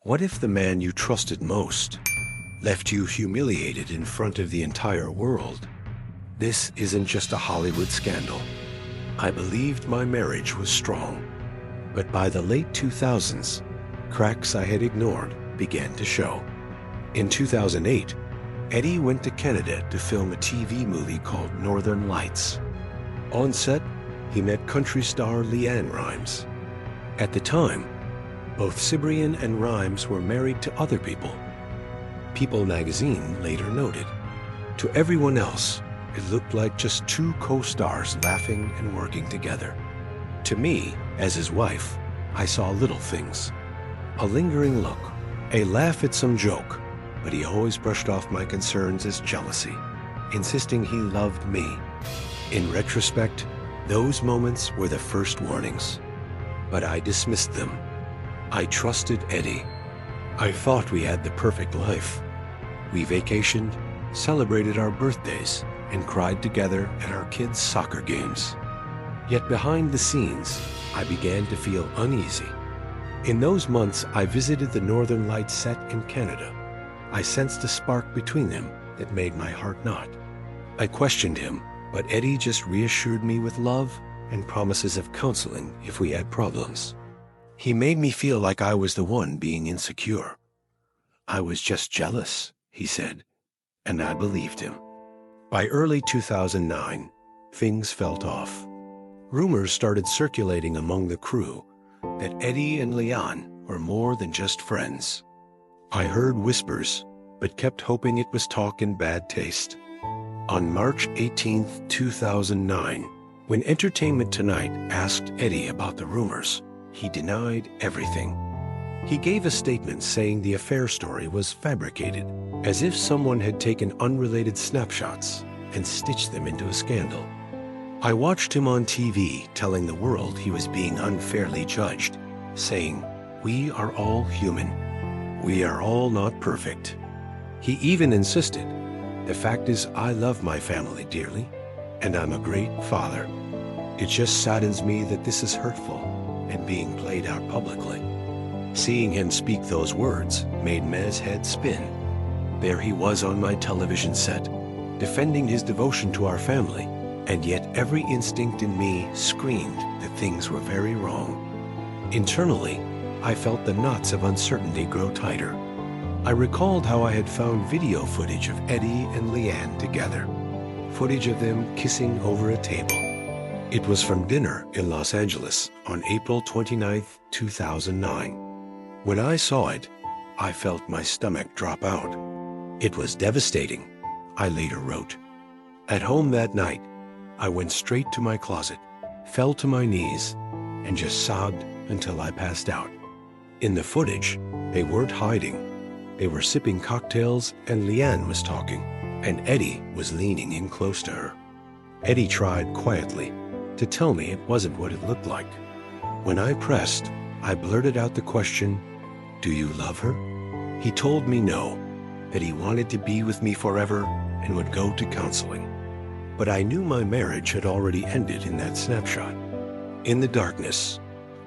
What if the man you trusted most left you humiliated in front of the entire world? This isn't just a Hollywood scandal. I believed my marriage was strong, but by the late 2000s, cracks I had ignored began to show. In 2008, Eddie went to Canada to film a TV movie called Northern Lights. On set, he met country star LeAnn Rimes. At the time, both Cibrian and Rimes were married to other people. People magazine later noted, to everyone else, it looked like just two co-stars laughing and working together. To me, as his wife, I saw little things. A lingering look, a laugh at some joke, but he always brushed off my concerns as jealousy, insisting he loved me. In retrospect, those moments were the first warnings, but I dismissed them. I trusted Eddie. I thought we had the perfect life. We vacationed, celebrated our birthdays, and cried together at our kids' soccer games. Yet behind the scenes, I began to feel uneasy. In those months, I visited the Northern Lights set in Canada. I sensed a spark between them that made my heart knot. I questioned him, but Eddie just reassured me with love and promises of counseling if we had problems. He made me feel like I was the one being insecure. I was just jealous, he said, and I believed him. By early 2009, things felt off. Rumors started circulating among the crew that Eddie and LeAnn were more than just friends. I heard whispers, but kept hoping it was talk in bad taste. On March 18, 2009, when Entertainment Tonight asked Eddie about the rumors, he denied everything. He gave a statement saying the affair story was fabricated, as if someone had taken unrelated snapshots and stitched them into a scandal. I watched him on TV telling the world he was being unfairly judged, saying, "We are all human. We are all not perfect." He even insisted, "The fact is I love my family dearly, and I'm a great father. It just saddens me that this is hurtful and being played out publicly." Seeing him speak those words made Mez's head spin. There he was on my television set, defending his devotion to our family, and yet every instinct in me screamed that things were very wrong. Internally, I felt the knots of uncertainty grow tighter. I recalled how I had found video footage of Eddie and LeAnn together, footage of them kissing over a table. It was from dinner in Los Angeles on April 29, 2009. When I saw it, I felt my stomach drop out. It was devastating, I later wrote. At home that night, I went straight to my closet, fell to my knees, and just sobbed until I passed out. In the footage, they weren't hiding. They were sipping cocktails and LeAnn was talking, and Eddie was leaning in close to her. Eddie tried quietly to tell me it wasn't what it looked like. When I pressed, I blurted out the question, "Do you love her?" He told me no, that he wanted to be with me forever and would go to counseling. But I knew my marriage had already ended in that snapshot. In the darkness,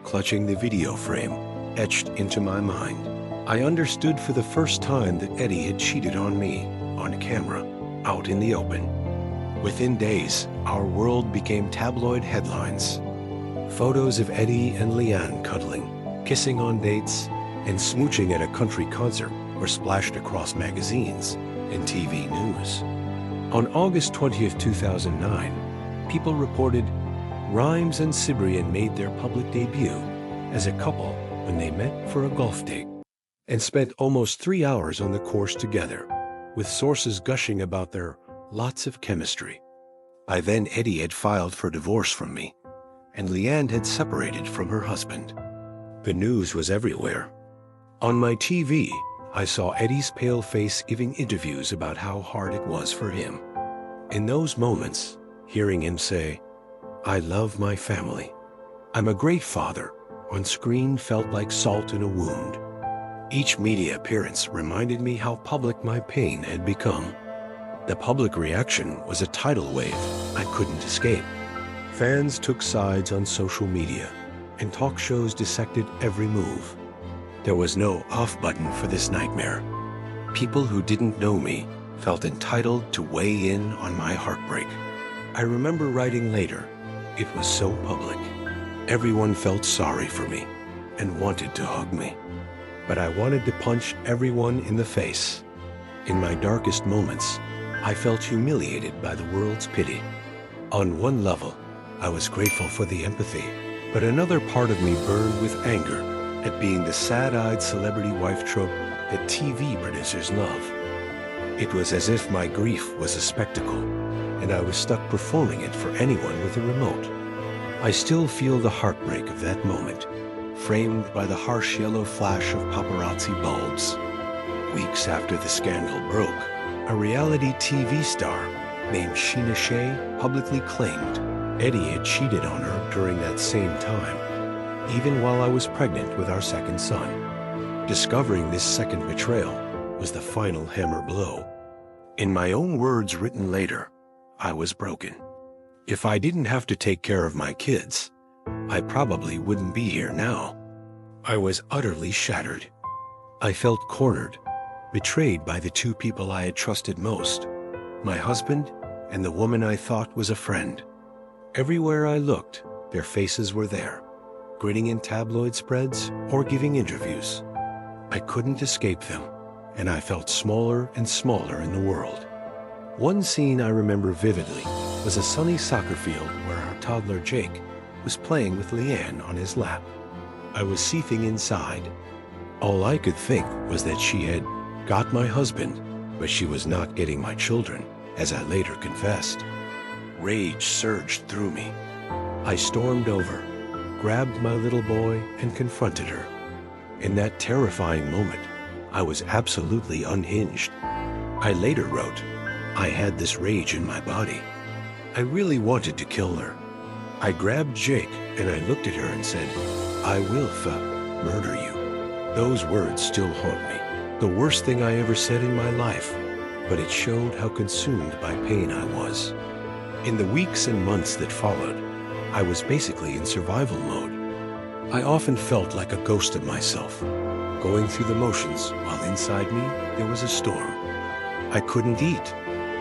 clutching the video frame etched into my mind, I understood for the first time that Eddie had cheated on me, on camera, out in the open. Within days, our world became tabloid headlines. Photos of Eddie and LeAnn cuddling, kissing on dates, and smooching at a country concert were splashed across magazines and TV news. On August 20th, 2009, people reported Rimes and Cibrian made their public debut as a couple when they met for a golf date and spent almost 3 hours on the course together, with sources gushing about their lots of chemistry. By then, Eddie had filed for divorce from me, and LeAnn had separated from her husband. The news was everywhere. On my TV, I saw Eddie's pale face giving interviews about how hard it was for him. In those moments, hearing him say, "I love my family. I'm a great father," on screen felt like salt in a wound. Each media appearance reminded me how public my pain had become. The public reaction was a tidal wave I couldn't escape. Fans took sides on social media, and talk shows dissected every move. There was no off button for this nightmare. People who didn't know me felt entitled to weigh in on my heartbreak. I remember writing later, it was so public. Everyone felt sorry for me and wanted to hug me. But I wanted to punch everyone in the face. In my darkest moments, I felt humiliated by the world's pity. On one level, I was grateful for the empathy, but another part of me burned with anger at being the sad-eyed celebrity wife trope that TV producers love. It was as if my grief was a spectacle, and I was stuck performing it for anyone with a remote. I still feel the heartbreak of that moment, framed by the harsh yellow flash of paparazzi bulbs. Weeks after the scandal broke, a reality TV star named Sheena Shea publicly claimed Eddie had cheated on her during that same time, even while I was pregnant with our second son. Discovering this second betrayal was the final hammer blow. In my own words written later, I was broken. If I didn't have to take care of my kids, I probably wouldn't be here now. I was utterly shattered. I felt cornered, betrayed by the two people I had trusted most, my husband and the woman I thought was a friend. Everywhere I looked, their faces were there, grinning in tabloid spreads or giving interviews. I couldn't escape them, and I felt smaller and smaller in the world. One scene I remember vividly was a sunny soccer field where our toddler Jake was playing with LeAnn on his lap. I was seething inside. All I could think was that she had got my husband, but she was not getting my children, as I later confessed. Rage surged through me. I stormed over, grabbed my little boy, and confronted her. In that terrifying moment, I was absolutely unhinged. I later wrote, I had this rage in my body. I really wanted to kill her. I grabbed Jake and I looked at her and said, I will murder you. Those words still haunt me. The worst thing I ever said in my life, but it showed how consumed by pain I was. In the weeks and months that followed, I was basically in survival mode. I often felt like a ghost of myself, going through the motions while inside me there was a storm. I couldn't eat.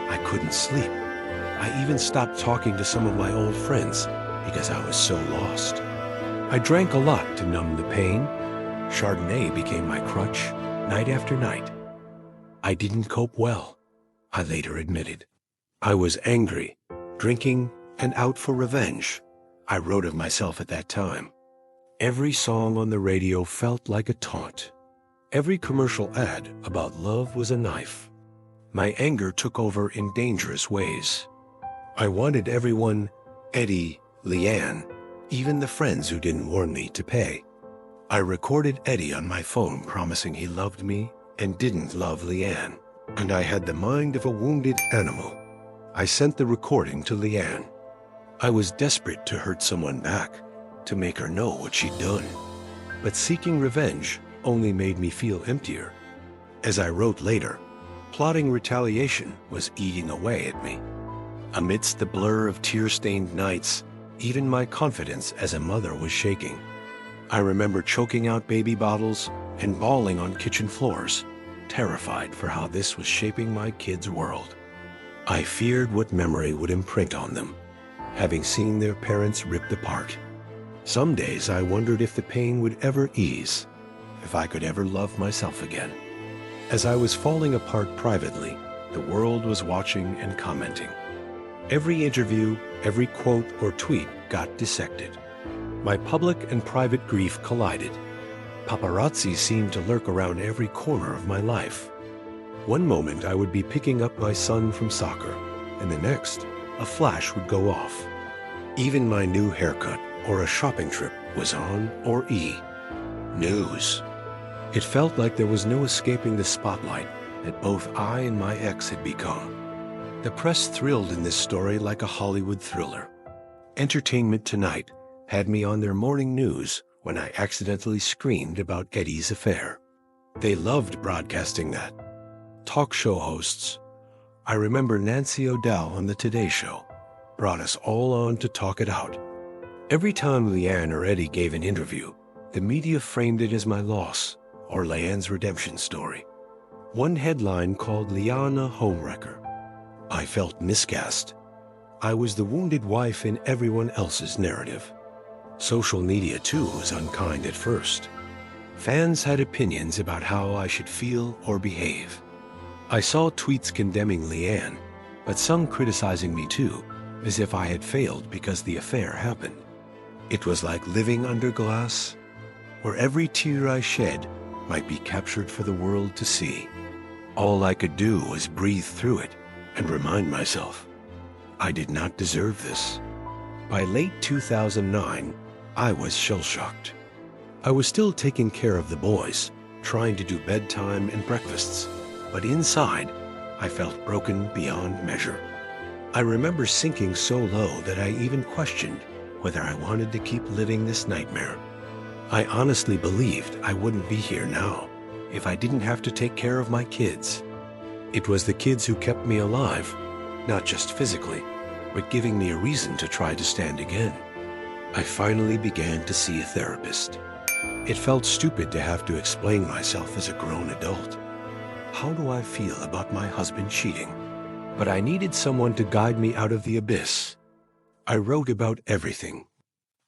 I couldn't sleep. I even stopped talking to some of my old friends because I was so lost. I drank a lot to numb the pain. Chardonnay became my crutch, night after night. I didn't cope well, I later admitted. I was angry, drinking, and out for revenge. I wrote of myself at that time. Every song on the radio felt like a taunt. Every commercial ad about love was a knife. My anger took over in dangerous ways. I wanted everyone, Eddie, LeAnn, even the friends who didn't warn me, to pay. I recorded Eddie on my phone promising he loved me and didn't love LeAnn, and I had the mind of a wounded animal. I sent the recording to LeAnn. I was desperate to hurt someone back, to make her know what she'd done. But seeking revenge only made me feel emptier. As I wrote later, plotting retaliation was eating away at me. Amidst the blur of tear-stained nights, even my confidence as a mother was shaking. I remember choking out baby bottles and bawling on kitchen floors, terrified for how this was shaping my kids' world. I feared what memory would imprint on them, having seen their parents ripped apart. Some days I wondered if the pain would ever ease, if I could ever love myself again. As I was falling apart privately, the world was watching and commenting. Every interview, every quote or tweet got dissected. My public and private grief collided. Paparazzi seemed to lurk around every corner of my life. One moment I would be picking up my son from soccer, and the next, a flash would go off. Even my new haircut or a shopping trip was on or news. It felt like there was no escaping the spotlight that both I and my ex had become. The press thrilled in this story like a Hollywood thriller. Entertainment Tonight had me on their morning news when I accidentally screamed about Eddie's affair. They loved broadcasting that. Talk show hosts, I remember Nancy O'Dell on the Today Show, brought us all on to talk it out. Every time LeAnn or Eddie gave an interview, the media framed it as my loss, or LeAnn's redemption story. One headline called LeAnn a homewrecker. I felt miscast. I was the wounded wife in everyone else's narrative. Social media, too, was unkind at first. Fans had opinions about how I should feel or behave. I saw tweets condemning LeAnn, but some criticizing me too, as if I had failed because the affair happened. It was like living under glass, where every tear I shed might be captured for the world to see. All I could do was breathe through it and remind myself, I did not deserve this. By late 2009, I was shell-shocked. I was still taking care of the boys, trying to do bedtime and breakfasts, but inside, I felt broken beyond measure. I remember sinking so low that I even questioned whether I wanted to keep living this nightmare. I honestly believed I wouldn't be here now if I didn't have to take care of my kids. It was the kids who kept me alive, not just physically, but giving me a reason to try to stand again. I finally began to see a therapist. It felt stupid to have to explain myself as a grown adult. How do I feel about my husband cheating? But I needed someone to guide me out of the abyss. I wrote about everything.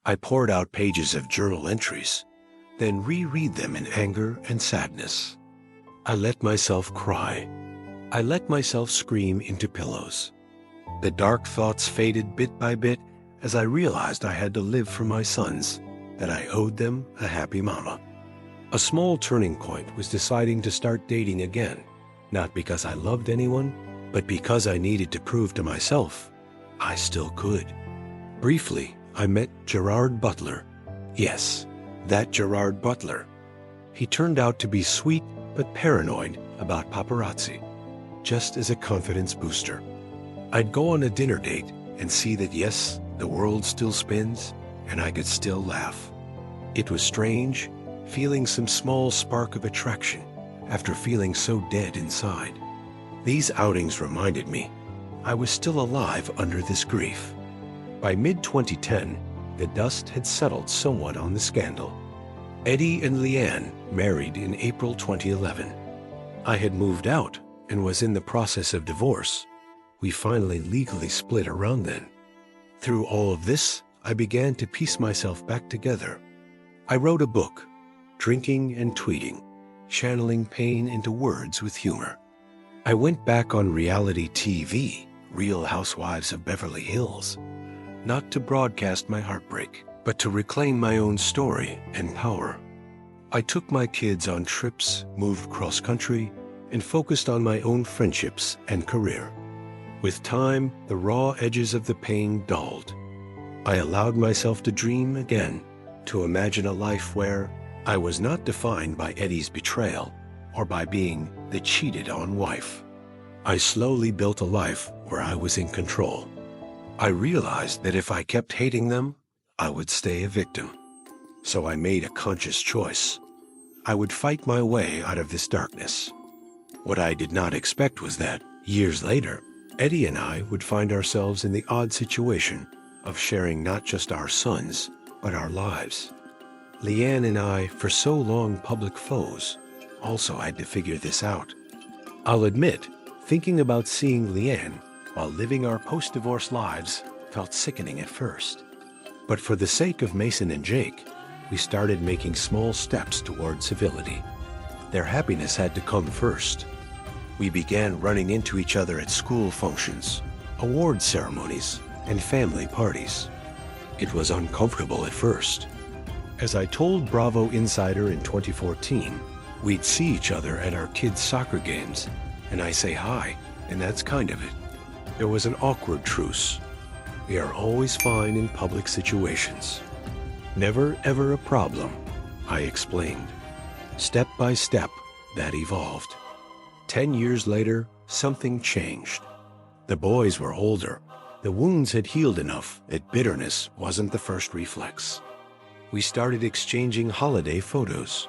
I poured out pages of journal entries, then reread them in anger and sadness. I let myself cry. I let myself scream into pillows. The dark thoughts faded bit by bit as I realized I had to live for my sons, that I owed them a happy mama. A small turning point was deciding to start dating again, not because I loved anyone, but because I needed to prove to myself I still could. Briefly, I met Gerard Butler. Yes, that Gerard Butler. He turned out to be sweet but paranoid about paparazzi, just as a confidence booster. I'd go on a dinner date and see that yes, the world still spins, and I could still laugh. It was strange, feeling some small spark of attraction after feeling so dead inside. These outings reminded me I was still alive under this grief. By mid-2010, the dust had settled somewhat on the scandal. Eddie and LeAnn married in April 2011. I had moved out and was in the process of divorce. We finally legally split around then. Through all of this, I began to piece myself back together. I wrote a book, Drinking and Tweeting, channeling pain into words with humor. I went back on reality TV, Real Housewives of Beverly Hills, not to broadcast my heartbreak, but to reclaim my own story and power. I took my kids on trips, moved cross-country, and focused on my own friendships and career. With time, the raw edges of the pain dulled. I allowed myself to dream again, to imagine a life where I was not defined by Eddie's betrayal or by being the cheated-on wife. I slowly built a life where I was in control. I realized that if I kept hating them, I would stay a victim. So I made a conscious choice. I would fight my way out of this darkness. What I did not expect was that, years later, Eddie and I would find ourselves in the odd situation of sharing not just our sons, but our lives. LeAnn and I, for so long public foes, also had to figure this out. I'll admit, thinking about seeing LeAnn while living our post-divorce lives felt sickening at first. But for the sake of Mason and Jake, we started making small steps toward civility. Their happiness had to come first. We began running into each other at school functions, award ceremonies, and family parties. It was uncomfortable at first. As I told Bravo Insider in 2014, we'd see each other at our kids' soccer games, and I say hi, and that's kind of it. There was an awkward truce. We are always fine in public situations. Never ever a problem, I explained. Step by step, that evolved. 10 years later, something changed. The boys were older. The wounds had healed enough that bitterness wasn't the first reflex. We started exchanging holiday photos.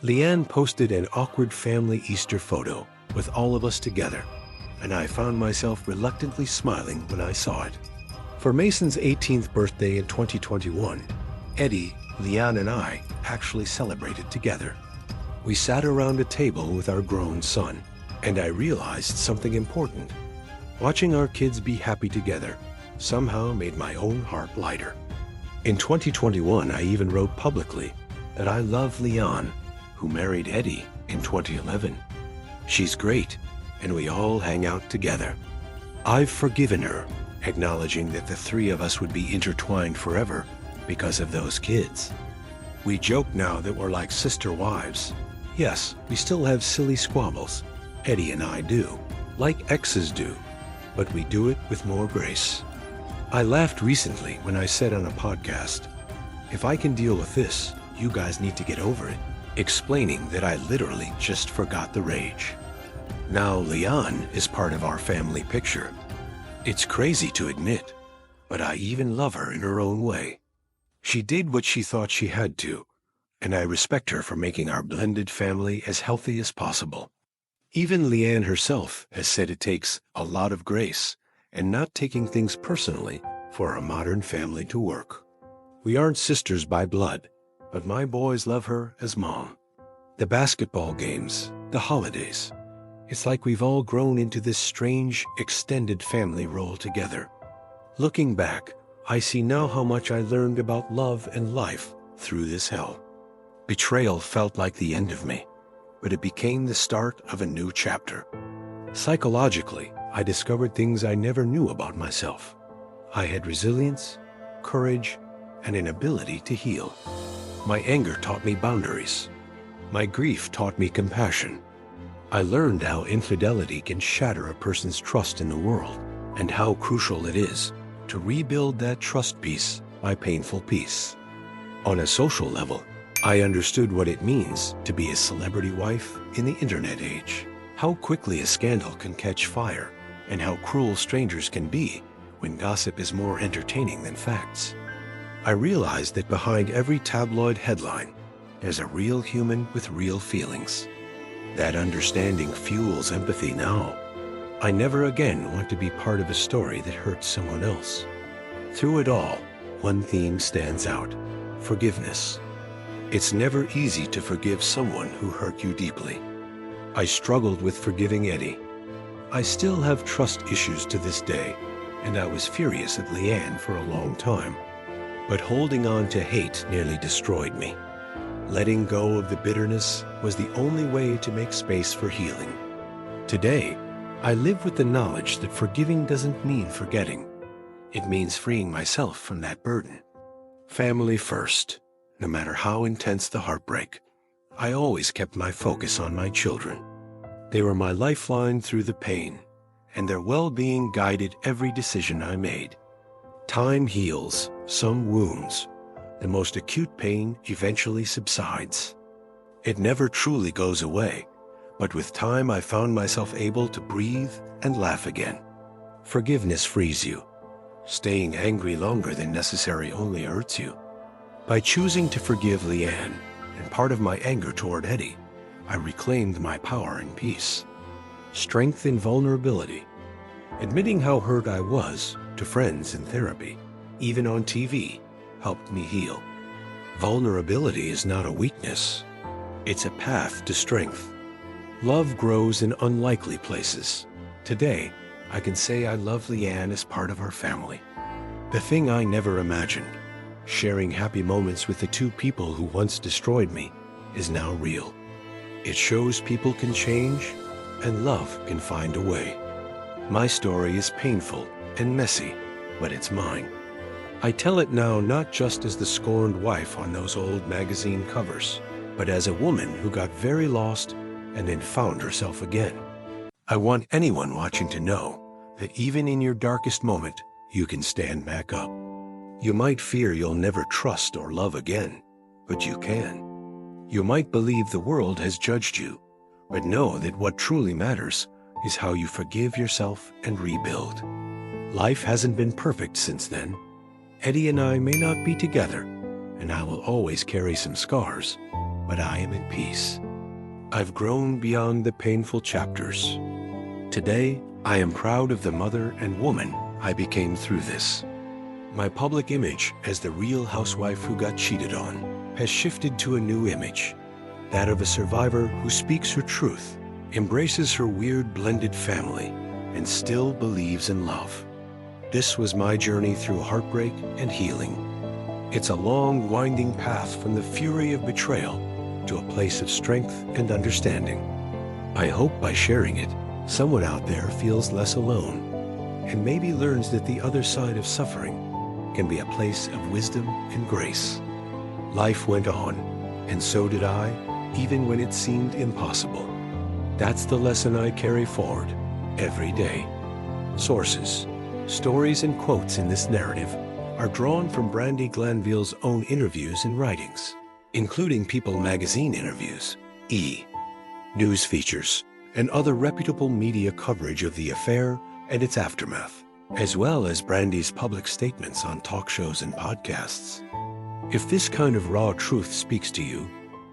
LeAnn posted an awkward family Easter photo with all of us together, and I found myself reluctantly smiling when I saw it. For Mason's 18th birthday in 2021, Eddie, LeAnn, and I actually celebrated together. We sat around a table with our grown son, and I realized something important. Watching our kids be happy together somehow made my own heart lighter. In 2021, I even wrote publicly that I love LeAnn, who married Eddie in 2011. She's great, and we all hang out together. I've forgiven her, acknowledging that the three of us would be intertwined forever because of those kids. We joke now that we're like sister wives. Yes, we still have silly squabbles. Eddie and I do, like exes do, but we do it with more grace. I laughed recently when I said on a podcast, "If I can deal with this, you guys need to get over it," explaining that I literally just forgot the rage. Now LeAnn is part of our family picture. It's crazy to admit, but I even love her in her own way. She did what she thought she had to, and I respect her for making our blended family as healthy as possible. Even LeAnn herself has said it takes a lot of grace and not taking things personally for a modern family to work. We aren't sisters by blood, but my boys love her as mom. The basketball games, the holidays. It's like we've all grown into this strange, extended family role together. Looking back, I see now how much I learned about love and life through this hell. Betrayal felt like the end of me, but it became the start of a new chapter. Psychologically, I discovered things I never knew about myself. I had resilience, courage, and an ability to heal. My anger taught me boundaries. My grief taught me compassion. I learned how infidelity can shatter a person's trust in the world, and how crucial it is to rebuild that trust piece by painful piece. On a social level, I understood what it means to be a celebrity wife in the internet age, how quickly a scandal can catch fire, and how cruel strangers can be when gossip is more entertaining than facts. I realized that behind every tabloid headline, there's a real human with real feelings. That understanding fuels empathy now. I never again want to be part of a story that hurts someone else. Through it all, one theme stands out: forgiveness. It's never easy to forgive someone who hurt you deeply. I struggled with forgiving Eddie. I still have trust issues to this day, and I was furious at LeAnn for a long time. But holding on to hate nearly destroyed me. Letting go of the bitterness was the only way to make space for healing. Today, I live with the knowledge that forgiving doesn't mean forgetting. It means freeing myself from that burden. Family first, no matter how intense the heartbreak. I always kept my focus on my children. They were my lifeline through the pain, and their well-being guided every decision I made. Time heals some wounds. The most acute pain eventually subsides. It never truly goes away, but with time I found myself able to breathe and laugh again. Forgiveness frees you. Staying angry longer than necessary only hurts you. By choosing to forgive LeAnn and part of my anger toward Eddie, I reclaimed my power and peace. Strength in vulnerability. Admitting how hurt I was to friends in therapy, even on TV, helped me heal. Vulnerability is not a weakness. It's a path to strength. Love grows in unlikely places. Today, I can say I love LeAnn as part of our family. The thing I never imagined, sharing happy moments with the two people who once destroyed me, is now real. It shows people can change, and love can find a way. My story is painful and messy, but it's mine. I tell it now not just as the scorned wife on those old magazine covers, but as a woman who got very lost and then found herself again. I want anyone watching to know that even in your darkest moment, you can stand back up. You might fear you'll never trust or love again, but you can. You might believe the world has judged you, but know that what truly matters is how you forgive yourself and rebuild. Life hasn't been perfect since then. Eddie and I may not be together, and I will always carry some scars, but I am at peace. I've grown beyond the painful chapters. Today, I am proud of the mother and woman I became through this. My public image as the real housewife who got cheated on has shifted to a new image, that of a survivor who speaks her truth, embraces her weird blended family, and still believes in love. This was my journey through heartbreak and healing. It's a long, winding path from the fury of betrayal to a place of strength and understanding. I hope by sharing it, someone out there feels less alone and maybe learns that the other side of suffering can be a place of wisdom and grace. Life went on, and so did I, even when it seemed impossible. That's the lesson I carry forward every day. Sources, stories, and quotes in this narrative are drawn from Brandi Glanville's own interviews and writings, including People magazine interviews, news features, and other reputable media coverage of the affair and its aftermath, as well as Brandi's public statements on talk shows and podcasts. If this kind of raw truth speaks to you,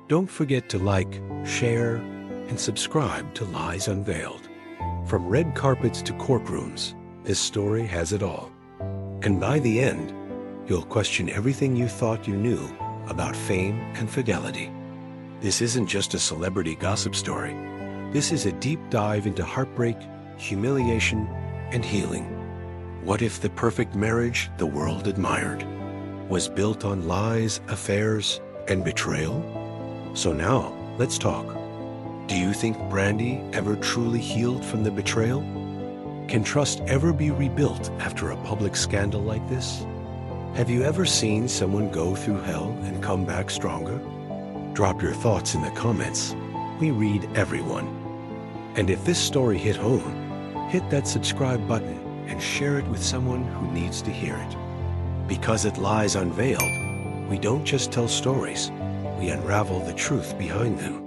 don't forget to like, share, and subscribe to Lies Unveiled. From red carpets to courtrooms, this story has it all. And by the end, you'll question everything you thought you knew about fame and fidelity. This isn't just a celebrity gossip story. This is a deep dive into heartbreak, humiliation, and healing. What if the perfect marriage the world admired was built on lies, affairs, and betrayal? So now, let's talk. Do you think Brandi ever truly healed from the betrayal? Can trust ever be rebuilt after a public scandal like this? Have you ever seen someone go through hell and come back stronger? Drop your thoughts in the comments. We read everyone. And if this story hit home, hit that subscribe button and share it with someone who needs to hear it. Because at Lies Unveiled, we don't just tell stories, we unravel the truth behind them.